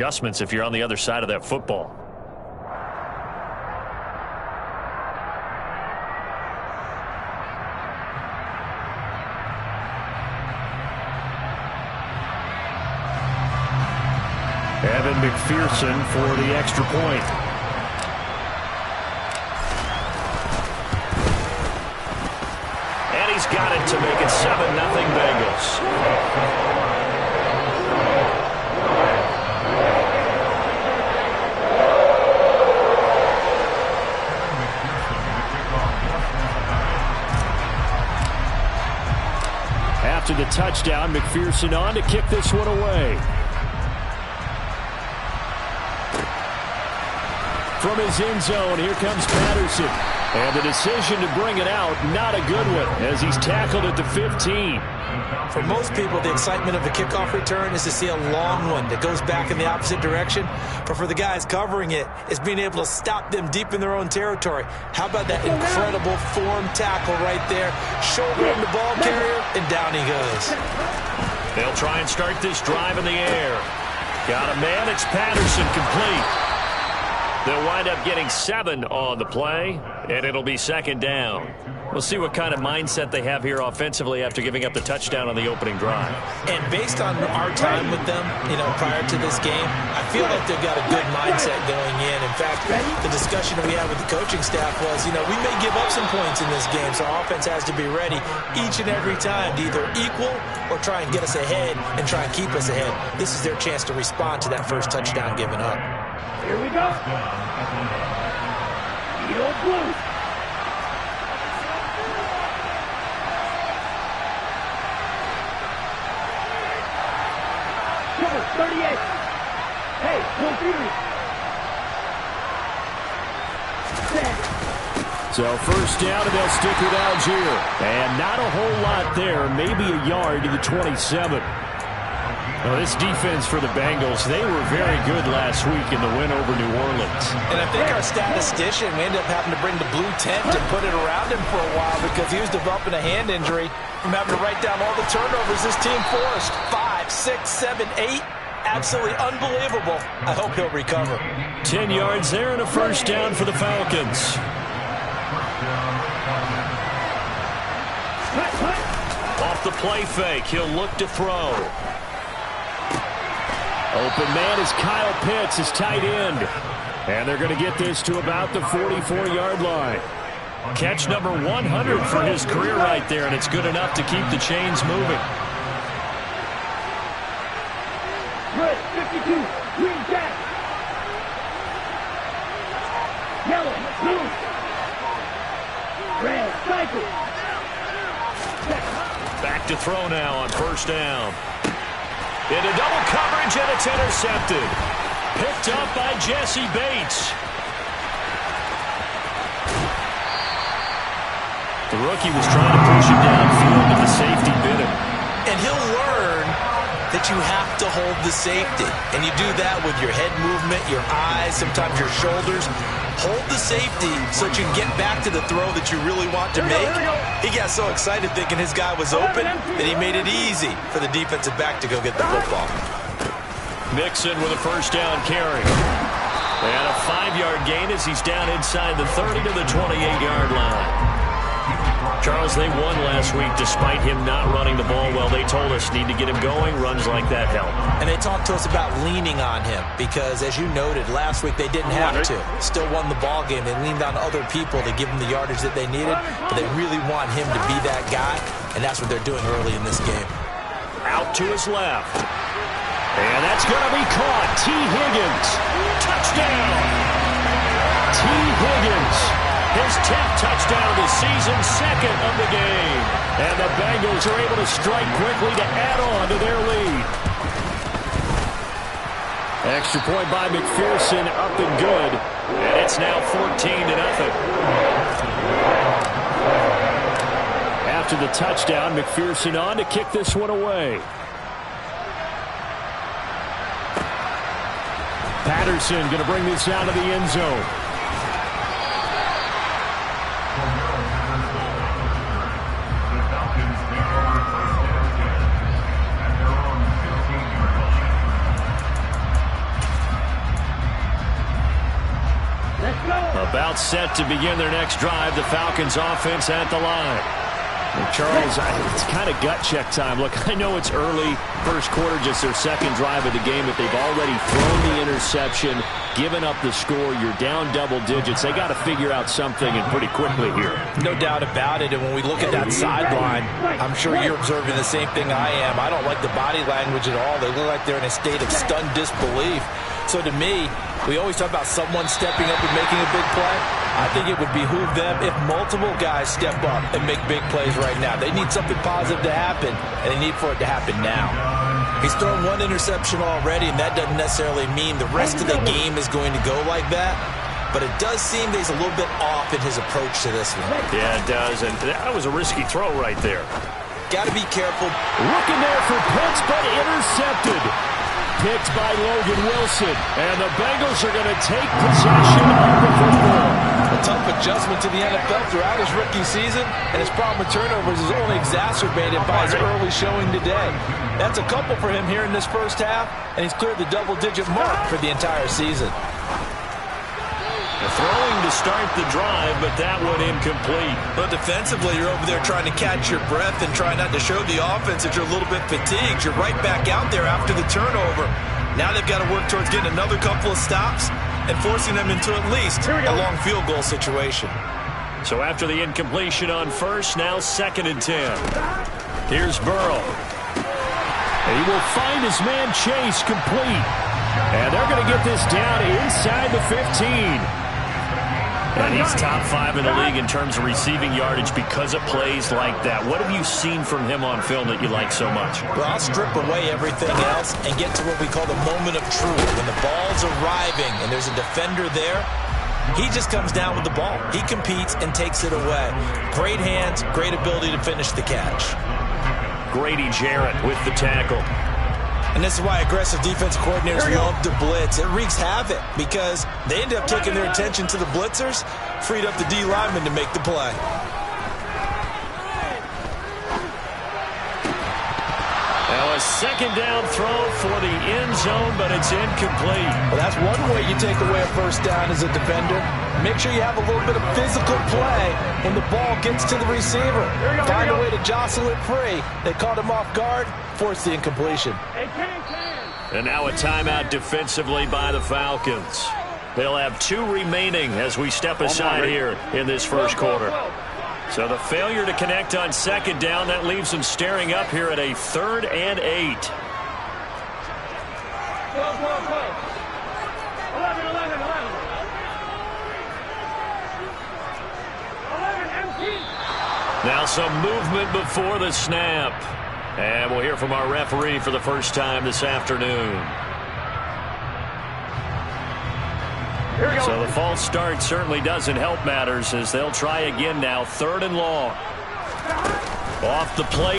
adjustments if you're on the other side of that football. Evan McPherson for the extra point. And he's got it to make it 7-0 Bengals. After the touchdown, McPherson on to kick this one away. From his end zone, here comes Patterson. And the decision to bring it out, not a good one, as he's tackled at the 15. For most people, the excitement of a kickoff return is to see a long one that goes back in the opposite direction. But for the guys covering it, it's being able to stop them deep in their own territory. How about that incredible form tackle right there? Shouldering the ball carrier, and down he goes. They'll try and start this drive in the air. Got a man, it's Patterson, complete. They'll wind up getting 7 on the play, and it'll be second down. We'll see what kind of mindset they have here offensively after giving up the touchdown on the opening drive. And based on our time with them, prior to this game, I feel like they've got a good mindset going in. In fact, the discussion that we had with the coaching staff was, we may give up some points in this game, so our offense has to be ready each and every time to either equal or try and get us ahead and try and keep us ahead. This is their chance to respond to that first touchdown given up. Here we go. Field blue. Cover 38. Hey, no theory. So first down, and they'll stick with Algier. And not a whole lot there, maybe a yard to the 27. Well, this defense for the Bengals, they were very good last week in the win over New Orleans. And I think our statistician, we ended up having to bring the blue tent and put it around him for a while because he was developing a hand injury from having to write down all the turnovers this team forced. 5, 6, 7, 8. Absolutely unbelievable. I hope he'll recover. 10 yards there and a first down for the Falcons. Off the play fake, he'll look to throw. Open man is Kyle Pitts, his tight end. And they're going to get this to about the 44-yard line. Catch number 100 for his career right there, and it's good enough to keep the chains moving. Red 52, green jack. Yellow, blue. Red, cycle. Back to throw now on first down. Into double coverage, and it's intercepted. Picked up by Jesse Bates. The rookie was trying to push him downfield, but the safety bit him. And he'll learn that you have to hold the safety. And you do that with your head movement, your eyes, sometimes your shoulders. Hold the safety so that you can get back to the throw that you really want to make. He got so excited thinking his guy was open that he made it easy for the defensive back to go get the football. Mixon with a first down carry. And a 5-yard gain as he's down inside the 30 to the 28-yard line. Charles, they won last week despite him not running the ball well. They told us need to get him going. Runs like that help. And they talked to us about leaning on him because, as you noted, last week they didn't have to. Still won the ball game. They leaned on other people to give them the yardage that they needed, but they really want him to be that guy, and that's what they're doing early in this game. Out to his left. And that's going to be caught. T. Higgins. Touchdown. T. Higgins. His 10th touchdown of the season, second of the game. And the Bengals are able to strike quickly to add on to their lead. Extra point by McPherson, up and good. And it's now 14-0. After the touchdown, McPherson on to kick this one away. Patterson going to bring this out of the end zone. About set to begin their next drive. The Falcons offense at the line. Well, Charles, it's kind of gut check time. Look, I know it's early, first quarter, just their second drive of the game, but they've already thrown the interception, given up the score. You're down double digits. They got to figure out something, and pretty quickly here. No doubt about it. And when we look at that sideline, I'm sure you're observing the same thing I am. I don't like the body language at all. They look like they're in a state of stunned disbelief. So to me, we always talk about someone stepping up and making a big play. I think it would behoove them if multiple guys step up and make big plays right now. They need something positive to happen, and they need for it to happen now. He's thrown one interception already, and that doesn't necessarily mean the rest of the game is going to go like that. But it does seem that he's a little bit off in his approach to this one. Yeah, it does, and that was a risky throw right there. Got to be careful. Looking there for Pitts, but intercepted. Picked by Logan Wilson, and the Bengals are going to take possession of the football. A tough adjustment to the NFL throughout his rookie season, and his problem with turnovers is only exacerbated by his early showing today. That's a couple for him here in this first half, and he's cleared the double-digit mark for the entire season. Throwing to start the drive, but that one incomplete. But defensively, you're over there trying to catch your breath and try not to show the offense that you're a little bit fatigued. You're right back out there after the turnover. Now they've got to work towards getting another couple of stops and forcing them into at least a long field goal situation. So after the incompletion on first, now 2nd and 10. Here's Burrow. He will find his man Chase complete. And they're going to get this down inside the 15. And he's top 5 in the league in terms of receiving yardage because of plays like that. What have you seen from him on film that you like so much? Well, I'll strip away everything else and get to what we call the moment of truth. When the ball's arriving and there's a defender there, he just comes down with the ball. He competes and takes it away. Great hands, great ability to finish the catch. Grady Jarrett with the tackle. And this is why aggressive defensive coordinators love to blitz. It wreaks havoc because they end up taking their attention to the blitzers, freed up the D lineman to make the play. Now a second down throw for the end zone, but it's incomplete. Well, that's one way you take away a first down as a defender. Make sure you have a little bit of physical play when the ball gets to the receiver. Find a way to jostle it free. They caught him off guard, forced the incompletion. And now a timeout defensively by the Falcons. They'll have 2 remaining as we step aside here in this first quarter. So the failure to connect on 2nd down, that leaves them staring up here at a 3rd and 8. 11. Now some movement before the snap. And we'll hear from our referee for the first time this afternoon. So the false start certainly doesn't help matters as they'll try again now. 3rd and long. Off the play.